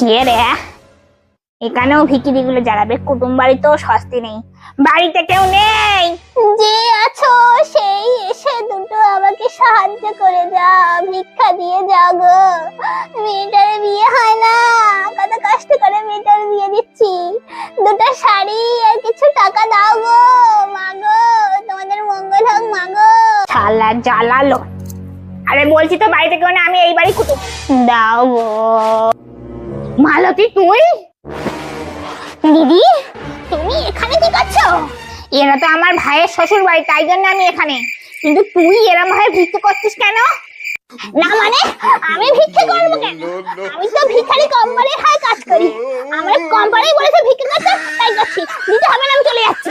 কে রে? এখানেও ভিকিরি গুলো জ্বালাবে। কুটুম বাড়ি তো স্বস্তি নেই, বাড়িতে কেউ নেই। যে আছো সেই এসে দুটো আমাকে সাহায্য করে যাও, ভিক্ষা দিয়ে যাও গো। মেয়েটার বিয়ে হয় না, কত কষ্ট করে মেয়েটার বিয়ে দিচ্ছি। দুটো শাড়ি আর কিছু টাকা দাও গো, মাগো তোমাদের মঙ্গল হোক মাগো। শালা জ্বালালো। আরে বলছি তো বাড়িতে কেউ না, আমি এই বাড়ি কুটুম। দাও গো। মালতী তুই? দিদি তুমি এখানে কি করছো? এরা তো আমার ভাইয়ের শ্বশুর বাড়ি, তাই জন্য আমি এখানে। কিন্তু তুই এরম ভাবে ভিক্ষা করছিস কেন? না মানে আমি ভিক্ষা করবো কেন? আমি তো ভিখারি কোম্পানির হয়ে কাজ করি। আমার কোম্পানি বলেছে ভিক্ষা করতে, তাই করছি। দিতে হবে না, আমি চলে যাচ্ছি।